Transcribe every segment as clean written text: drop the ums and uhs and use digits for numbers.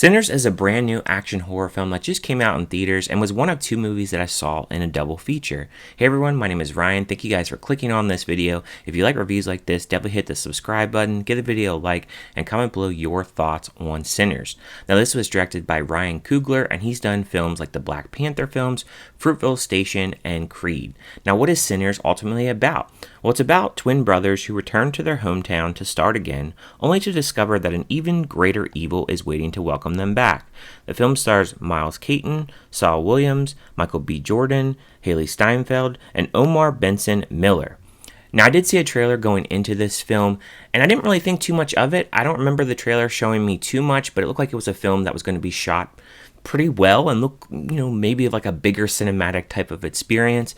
Sinners is a brand new action horror film that just came out in theaters and was one of two movies that I saw in a double feature. Hey everyone, my name is Ryan. Thank you guys for clicking on this video. If you like reviews like this, definitely hit the subscribe button, give the video a like, and comment below your thoughts on Sinners. Now this was directed by Ryan Coogler, and he's done films like the Black Panther films, Fruitvale Station, and Creed. Now what is Sinners ultimately about? Well, it's about twin brothers who return to their hometown to start again, only to discover that an even greater evil is waiting to welcome them back. The film stars Miles Caton, Saul Williams, Michael B. Jordan, Hailee Steinfeld, and Omar Miller. Now, I did see a trailer going into this film, and I didn't really think too much of it. I don't remember the trailer showing me too much, but it looked like it was a film that was going to be shot pretty well and look, maybe like a bigger cinematic type of experience.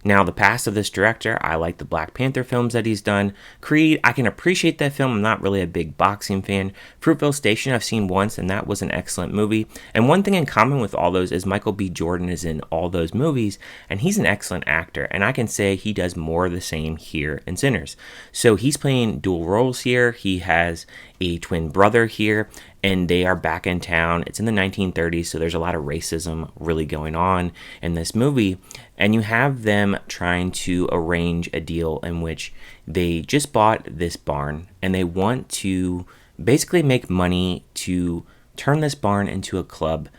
Now, the past of this director, I like the Black Panther films that he's done. Creed, I can appreciate that film. I'm not really a big boxing fan. Fruitvale Station, I've seen once, and that was an excellent movie. And one thing in common with all those is Michael B. Jordan is in all those movies, and he's an excellent actor. And I can say he does more of the same here in Sinners. So he's playing dual roles here. He has a twin brother here, and they are back in town. It's in the 1930s, so there's a lot of racism really going on in this movie. And you have them trying to arrange a deal in which they just bought this barn, and they want to basically make money to turn this barn into a club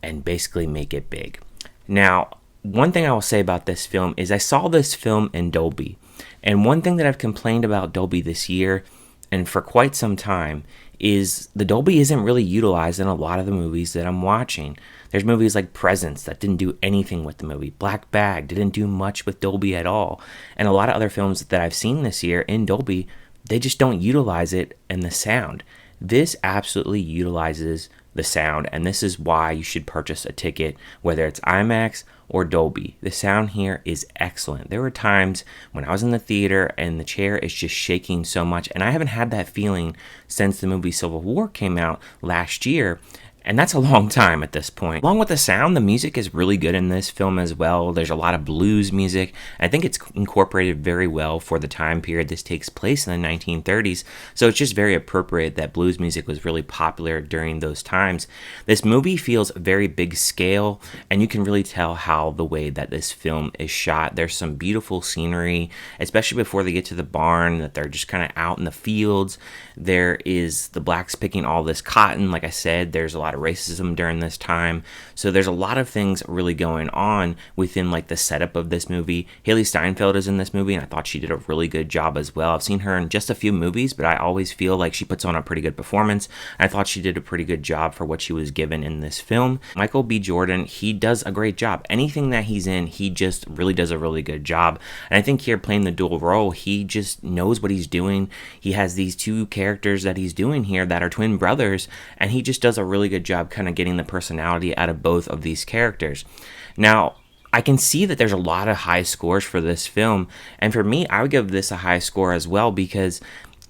and basically make it big. Now, one thing I will say about this film is I saw this film in Dolby. And one thing that I've complained about Dolby this year and for quite some time is the Dolby isn't really utilized in a lot of the movies that I'm watching. There's movies like Presence that didn't do anything with the movie. Black Bag didn't do much with Dolby at all. And a lot of other films that I've seen this year in Dolby, they just don't utilize it in the sound. This absolutely utilizes the sound, and this is why you should purchase a ticket, whether it's IMAX or Dolby. The sound here is excellent. There were times when I was in the theater and the chair is just shaking so much, and I haven't had that feeling since the movie Civil War came out last year. And that's a long time at this point. Along with the sound, the music is really good in this film as well. There's a lot of blues music. I think it's incorporated very well for the time period this takes place in the 1930s. So it's just very appropriate that blues music was really popular during those times. This movie feels very big scale, and you can really tell how the way that this film is shot. There's some beautiful scenery, especially before they get to the barn, that they're just kind of out in the fields. There is the blacks picking all this cotton. Like I said, there's a lot of racism during this time, so there's a lot of things really going on within like the setup of this movie. Hailee Steinfeld is in this movie, and I thought she did a really good job as well. I've seen her in just a few movies, but I always feel like she puts on a pretty good performance. I thought she did a pretty good job for what she was given in this film. Michael B. Jordan, he does a great job. Anything that he's in, he just really does a really good job. And I think here, playing the dual role, he just knows what he's doing. He has these two characters that he's doing here that are twin brothers, and he just does a really good job kind of getting the personality out of both of these characters. Now, I can see that there's a lot of high scores for this film, and for me, I would give this a high score as well, because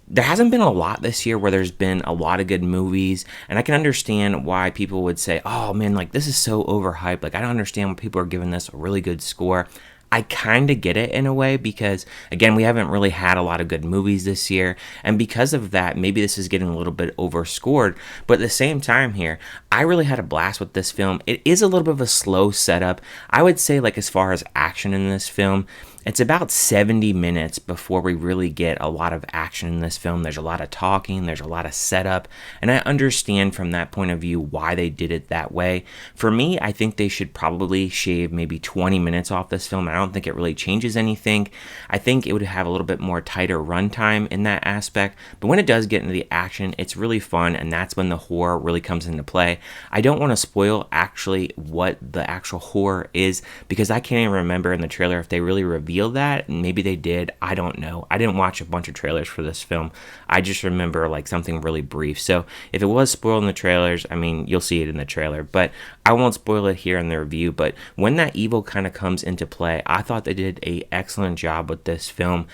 there hasn't been a lot this year where there's been a lot of good movies, and I can understand why people would say, oh man, like this is so overhyped. Like I don't understand why people are giving this a really good score. I kind of get it in a way because, again, we haven't really had a lot of good movies this year, and because of that, maybe this is getting a little bit overscored, but at the same time here, I really had a blast with this film. It is a little bit of a slow setup. I would say, like, as far as action in this film, it's about 70 minutes before we really get a lot of action in this film. There's a lot of talking, there's a lot of setup, and I understand from that point of view why they did it that way. For me, I think they should probably shave maybe 20 minutes off this film. I don't think it really changes anything. I think it would have a little bit more tighter runtime in that aspect, but when it does get into the action, it's really fun, and that's when the horror really comes into play. I don't want to spoil actually what the actual horror is, because I can't even remember in the trailer if they really revealed that. Maybe they did. I don't know. I didn't watch a bunch of trailers for this film. I just remember like something really brief. So if it was spoiled in the trailers, I mean, you'll see it in the trailer, but I won't spoil it here in the review. But when that evil kind of comes into play, I thought they did an excellent job with this film,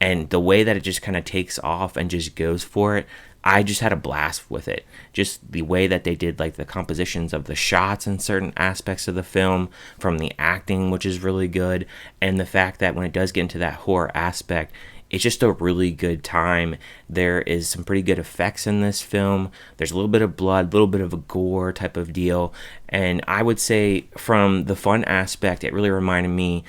and the way that it just kind of takes off and just goes for it, I just had a blast with it. Just the way that they did like the compositions of the shots in certain aspects of the film, from the acting, which is really good, and the fact that when it does get into that horror aspect, it's just a really good time. There is some pretty good effects in this film. There's a little bit of blood, a little bit of a gore type of deal. And I would say from the fun aspect, it really reminded me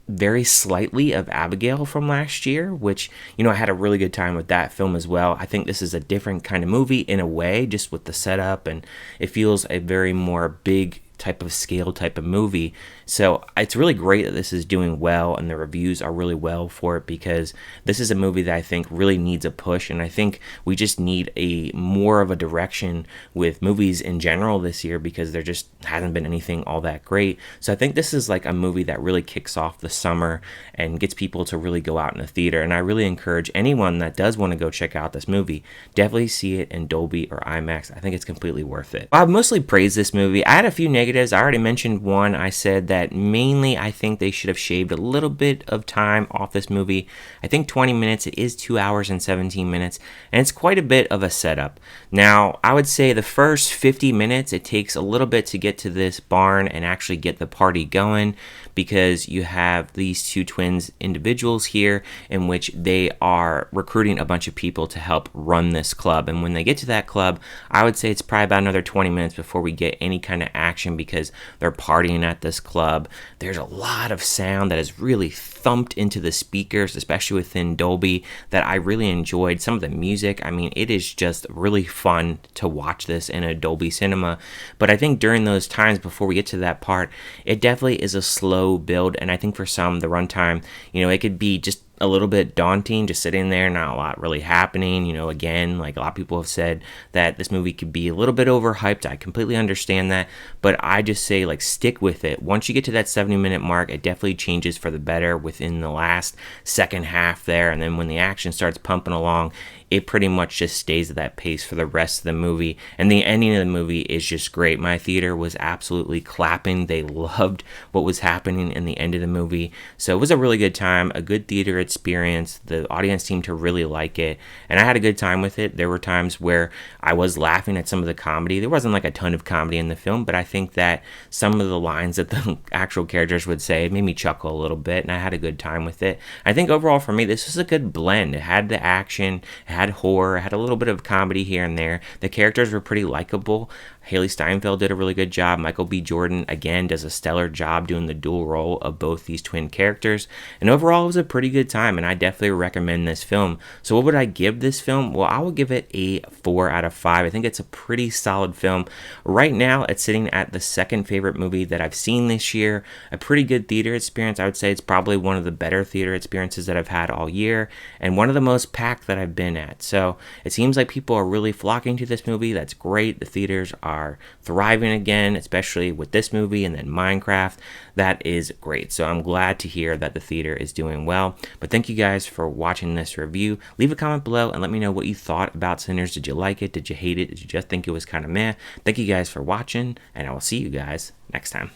very slightly of Abigail from last year, which, I had a really good time with that film as well. I think this is a different kind of movie in a way, just with the setup, and it feels a very more big type of scale type of movie. So it's really great that this is doing well and the reviews are really well for it, because this is a movie that I think really needs a push, and I think we just need a more of a direction with movies in general this year, because there just hasn't been anything all that great. So I think this is like a movie that really kicks off the summer and gets people to really go out in the theater, and I really encourage anyone that does want to go check out this movie, definitely see it in Dolby or IMAX. I think it's completely worth it. I've mostly praised this movie. I had a few negatives. I already mentioned one. I said that mainly I think they should have shaved a little bit of time off this movie. I think 20 minutes, it is 2 hours and 17 minutes, and it's quite a bit of a setup. Now, I would say the first 50 minutes, it takes a little bit to get to this barn and actually get the party going, because you have these two twins individuals here in which they are recruiting a bunch of people to help run this club. And when they get to that club, I would say it's probably about another 20 minutes before we get any kind of action, because they're partying at this club. There's a lot of sound that is really thumped into the speakers, especially within Dolby, that I really enjoyed. Some of the music, I mean, it is just really fun to watch this in a Dolby cinema. But I think during those times before we get to that part, it definitely is a slow build, and I think for some, the runtime, it could be just a little bit daunting, just sitting there, not a lot really happening. Again, like a lot of people have said that this movie could be a little bit overhyped. I completely understand that, but I just say, like, stick with it. Once you get to that 70-minute mark, it definitely changes for the better within the last second half there, and then when the action starts pumping along, it pretty much just stays at that pace for the rest of the movie, and the ending of the movie is just great. My theater was absolutely clapping. They loved what was happening in the end of the movie, so it was a really good time, a good theater experience. The audience seemed to really like it, and I had a good time with it. There were times where I was laughing at some of the comedy. There wasn't like a ton of comedy in the film, but I think that some of the lines that the actual characters would say made me chuckle a little bit, and I had a good time with it. I think overall for me, this was a good blend. It had the action, it had horror, it had a little bit of comedy here and there. The characters were pretty likable. Hailee Steinfeld did a really good job. Michael B. Jordan, again, does a stellar job doing the dual role of both these twin characters. And overall, it was a pretty good time, and I definitely recommend this film. So what would I give this film? Well, I would give it a 4 out of 5. I think it's a pretty solid film. Right now, it's sitting at the second favorite movie that I've seen this year. A pretty good theater experience. I would say it's probably one of the better theater experiences that I've had all year, and one of the most packed that I've been at. So it seems like people are really flocking to this movie. That's great. The theaters are thriving again, especially with this movie and then Minecraft. That is great. So I'm glad to hear that the theater is doing well. But thank you guys for watching this review. Leave a comment below and let me know what you thought about Sinners. Did you like it? Did you hate it? Did you just think it was kind of meh? Thank you guys for watching, and I will see you guys next time.